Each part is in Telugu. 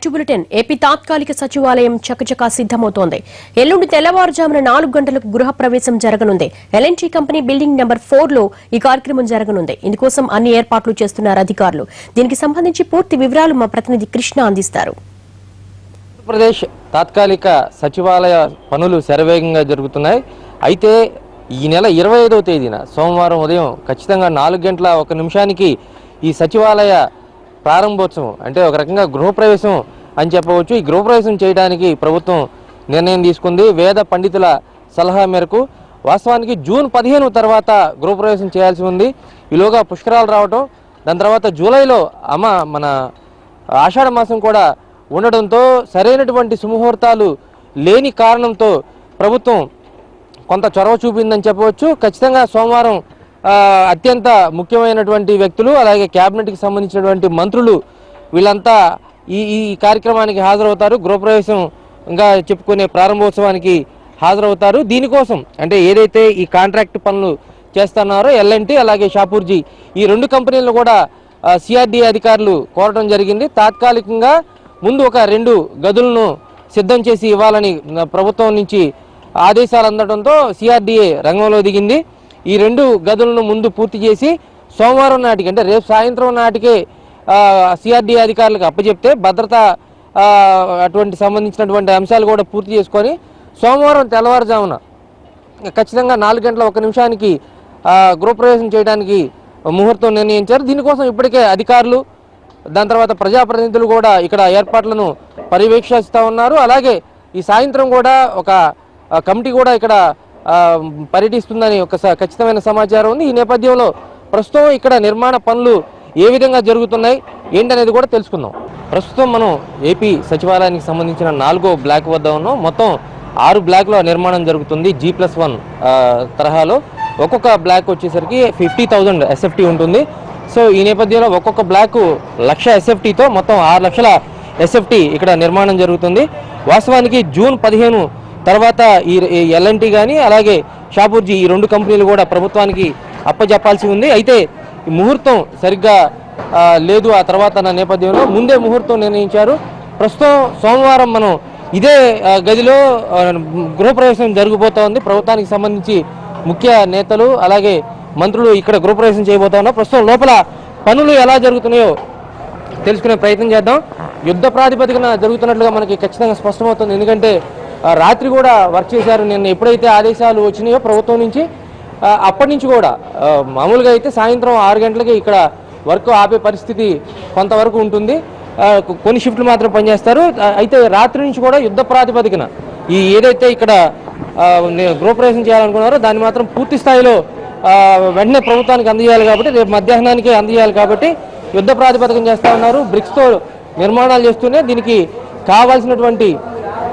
Back to bulletin. ఏపీ తాత్కాలిక సచివాలయం చకచకా సిద్దమవుతోంది. ఎల్లుండి తెల్లవారుజామున 4 గంటలకు గృహ ప్రవేశం జరగనుంది. ఎల్ఎన్టీ కంపెనీ బిల్డింగ్ నెంబర్ 4 లో ఈ కార్యక్రమం జరగనుంది. ఇందుకోసం అన్ని ఏర్పాట్లు చేస్తున్నారు అధికారులు. దీనికి సంబంధించి పూర్తి వివరాలు మా ప్రతినిధి కృష్ణ అందిస్తారు. ఆంధ్రప్రదేశ్ తాత్కాలిక సచివాలయ పనులు శరవేగంగా జరుగుతున్నాయి. అయితే ఈ నెల 25వ తేదీన సోమవారం ఉదయం ఖచ్చితంగా 4 గంటల 1 నిమిషానికి ఈ సచివాలయ ప్రారంభోత్సవం అంటే ఒక రకంగా గృహప్రవేశం అని చెప్పవచ్చు. ఈ గృహప్రవేశం చేయడానికి ప్రభుత్వం నిర్ణయం తీసుకుంది. వేద పండితుల సలహా మేరకు వాస్తవానికి జూన్ 15 తర్వాత గృహప్రవేశం చేయాల్సి ఉంది. ఈలోగా పుష్కరాలు రావటం, దాని తర్వాత జూలైలో మన ఆషాఢ మాసం కూడా ఉండడంతో సరైనటువంటి సుముహూర్తాలు లేని కారణంతో ప్రభుత్వం కొంత చొరవ చూపిందని చెప్పవచ్చు. ఖచ్చితంగా సోమవారం అత్యంత ముఖ్యమైనటువంటి వ్యక్తులు అలాగే క్యాబినెట్కి సంబంధించినటువంటి మంత్రులు వీళ్ళంతా ఈ కార్యక్రమానికి హాజరవుతారు. గృహప్రవేశంగా చెప్పుకునే ప్రారంభోత్సవానికి హాజరవుతారు. దీనికోసం అంటే ఏదైతే ఈ కాంట్రాక్ట్ పనులు చేస్తున్నారో ఎల్ఎన్టీ అలాగే షాపూర్జీ ఈ 2 కంపెనీలను కూడా సిఆర్డీఏ అధికారులు కోరడం జరిగింది. తాత్కాలికంగా ముందు ఒక 2 గదులను సిద్ధం చేసి ఇవ్వాలని ప్రభుత్వం నుంచి ఆదేశాలు అందడంతో సిఆర్డీఏ రంగంలో దిగింది. ఈ 2 గదులను ముందు పూర్తి చేసి సోమవారం నాటికి అంటే రేపు సాయంత్రం నాటికే సిఆర్డీఏ అధికారులకు అప్పచెప్తే భద్రత అటువంటి సంబంధించినటువంటి అంశాలు కూడా పూర్తి చేసుకొని సోమవారం తెల్లవారుజామున ఖచ్చితంగా 4 గంటల 1 నిమిషానికి గృహప్రవేశం చేయడానికి ముహూర్తం నిర్ణయించారు. దీనికోసం ఇప్పటికే అధికారులు దాని తర్వాత ప్రజాప్రతినిధులు కూడా ఇక్కడ ఏర్పాట్లను పర్యవేక్షిస్తూ ఉన్నారు. అలాగే ఈ సాయంత్రం కూడా ఒక కమిటీ కూడా ఇక్కడ పర్యటిస్తుందని ఒక ఖచ్చితమైన సమాచారం ఉంది. ఈ నేపథ్యంలో ప్రస్తుతం ఇక్కడ నిర్మాణ పనులు ఏ విధంగా జరుగుతున్నాయి ఏంటనేది కూడా తెలుసుకుందాం. ప్రస్తుతం మనం ఏపీ సచివాలయానికి సంబంధించిన 4వ బ్లాక్ వద్ద ఉన్నాం. మొత్తం 6 బ్లాక్లో నిర్మాణం జరుగుతుంది. G+1 తరహాలో ఒక్కొక్క బ్లాక్ వచ్చేసరికి 50,000 SFT ఉంటుంది. సో ఈ నేపథ్యంలో ఒక్కొక్క బ్లాక్ 1,00,000 SFTతో మొత్తం 6 లక్షల SFT ఇక్కడ నిర్మాణం జరుగుతుంది. వాస్తవానికి జూన్ 15 తర్వాత ఈ ఎల్ఎన్టీ కానీ అలాగే షాపూర్జీ ఈ 2 కంపెనీలు కూడా ప్రభుత్వానికి అప్పచెప్పాల్సి ఉంది. అయితే ఈ ముహూర్తం సరిగ్గా లేదు ఆ తర్వాత నా నేపథ్యంలో ముందే ముహూర్తం నిర్ణయించారు. ప్రస్తుతం సోమవారం మనం ఇదే గదిలో గృహప్రవేశం జరగబోతోంది. ప్రభుత్వానికి సంబంధించి ముఖ్య నేతలు అలాగే మంత్రులు ఇక్కడ గృహప్రవేశం చేయబోతా ఉన్నారు. ప్రస్తుతం లోపల పనులు ఎలా జరుగుతున్నాయో తెలుసుకునే ప్రయత్నం చేద్దాం. యుద్ధ ప్రాతిపదికన జరుగుతున్నట్లుగా మనకి ఖచ్చితంగా స్పష్టమవుతుంది. ఎందుకంటే రాత్రి కూడా వర్క్ చేశారు. నిన్న ఎప్పుడైతే ఆదేశాలు వచ్చినాయో ప్రభుత్వం నుంచి అప్పటి నుంచి కూడా మామూలుగా అయితే సాయంత్రం 6 గంటలకి ఇక్కడ వర్క్ ఆపే పరిస్థితి కొంతవరకు ఉంటుంది. కొన్ని షిఫ్ట్లు మాత్రం పనిచేస్తారు. అయితే రాత్రి నుంచి కూడా యుద్ధ ప్రాతిపదికన ఈ ఏదైతే ఇక్కడ గృహప్రవేశం చేయాలనుకున్నారో దాన్ని మాత్రం పూర్తి స్థాయిలో వెంటనే ప్రభుత్వానికి అందజేయాలి కాబట్టి రేపు మధ్యాహ్నానికే అందజేయాలి కాబట్టి యుద్ధ ప్రాతిపదికన చేస్తూ ఉన్నారు. బ్రిక్స్తో నిర్మాణాలు చేస్తూనే దీనికి కావాల్సినటువంటి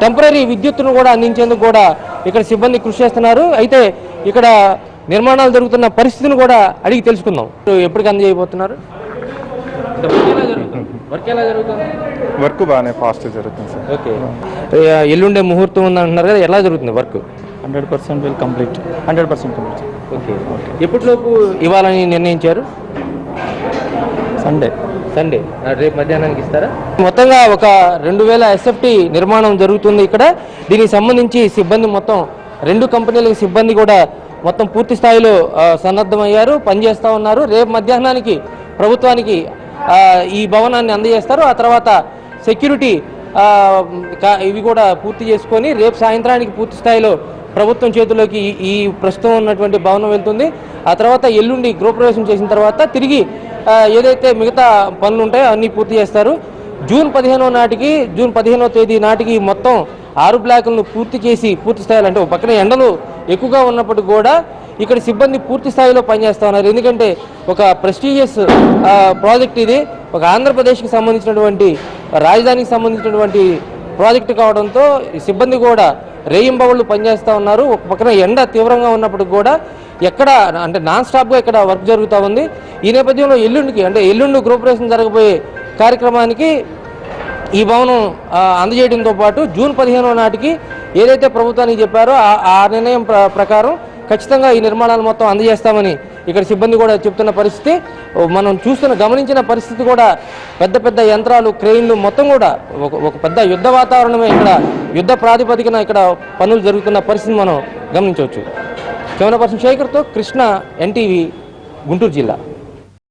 టెంపరీ విద్యుత్తును కూడా అందించేందుకు కూడా ఇక్కడ సిబ్బంది కృషి చేస్తున్నారు. అయితే ఇక్కడ నిర్మాణాలు జరుగుతున్న పరిస్థితిని కూడా అడిగి తెలుసుకుందాం. ఎప్పటికి అందజేయబోతున్నారు? వర్క్ బాగానే ఫాస్ట్ జరుగుతుంది సార్. ఓకే, ఎల్లుండే ముహూర్తం ఉందంటున్నారు కదా, ఎలా జరుగుతుంది work? 100% will complete. 100% complete. Okay, ఎప్పటిలోపు ఇవ్వాలని నిర్ణయించారు? సండే రేపు మధ్యాహ్నానికి ఇస్తారా? మొత్తంగా ఒక 2000 SFT నిర్మాణం జరుగుతుంది ఇక్కడ. దీనికి సంబంధించి సిబ్బంది మొత్తం 2 కంపెనీలకు సిబ్బంది కూడా మొత్తం పూర్తి స్థాయిలో సన్నద్ధమయ్యారు, పనిచేస్తూ ఉన్నారు. రేపు మధ్యాహ్నానికి ప్రభుత్వానికి ఈ భవనాన్ని అందజేస్తారు. ఆ తర్వాత సెక్యూరిటీ ఇవి కూడా పూర్తి చేసుకొని రేపు సాయంత్రానికి పూర్తి స్థాయిలో ప్రభుత్వం చేతుల్లోకి ఈ ప్రస్తుతం ఉన్నటువంటి భవనం వెళ్తుంది. ఆ తర్వాత ఎల్లుండి గృహప్రవేశం చేసిన తర్వాత తిరిగి ఏదైతే మిగతా పనులు ఉంటాయో అన్నీ పూర్తి చేస్తారు. జూన్ 15వ తేదీ నాటికి మొత్తం 6 బ్లాకులను పూర్తి చేసి పూర్తి స్థాయిలో అంటే ఒక పక్కన ఎండలు ఎక్కువగా ఉన్నప్పటికీ కూడా ఇక్కడ సిబ్బంది పూర్తి స్థాయిలో పనిచేస్తూ ఉన్నారు. ఎందుకంటే ఒక ప్రెస్టీజియస్ ప్రాజెక్ట్ ఇది, ఒక ఆంధ్రప్రదేశ్కి సంబంధించినటువంటి రాజధానికి సంబంధించినటువంటి ప్రాజెక్టు కావడంతో ఈ సిబ్బంది కూడా రేయింబవళ్ళు పనిచేస్తూ ఉన్నారు. ఒక పక్కన ఎండ తీవ్రంగా ఉన్నప్పటికి కూడా ఎక్కడ అంటే నాన్ స్టాప్గా ఇక్కడ వర్క్ జరుగుతూ ఉంది. ఈ నేపథ్యంలో ఎల్లుండి గృహప్రవేశం జరగబోయే కార్యక్రమానికి ఈ భవనం అందజేయడంతో పాటు జూన్ 15వ నాటికి ఏదైతే ప్రభుత్వానికి చెప్పారో ఆ నిర్ణయం ప్రకారం ఖచ్చితంగా ఈ నిర్మాణాలు మొత్తం అందజేస్తామని ఇక్కడ సిబ్బంది కూడా చెప్తున్న పరిస్థితి. మనం గమనించిన పరిస్థితి కూడా పెద్ద పెద్ద యంత్రాలు, క్రెయిన్లు మొత్తం కూడా ఒక పెద్ద యుద్ధ వాతావరణమే, ఇక్కడ యుద్ధ ప్రాతిపదికన ఇక్కడ పనులు జరుగుతున్న పరిస్థితిని మనం గమనించవచ్చు. కెమెరా పర్సన్ శేఖర్తో కృష్ణ, ఎన్టీవీ, గుంటూరు జిల్లా.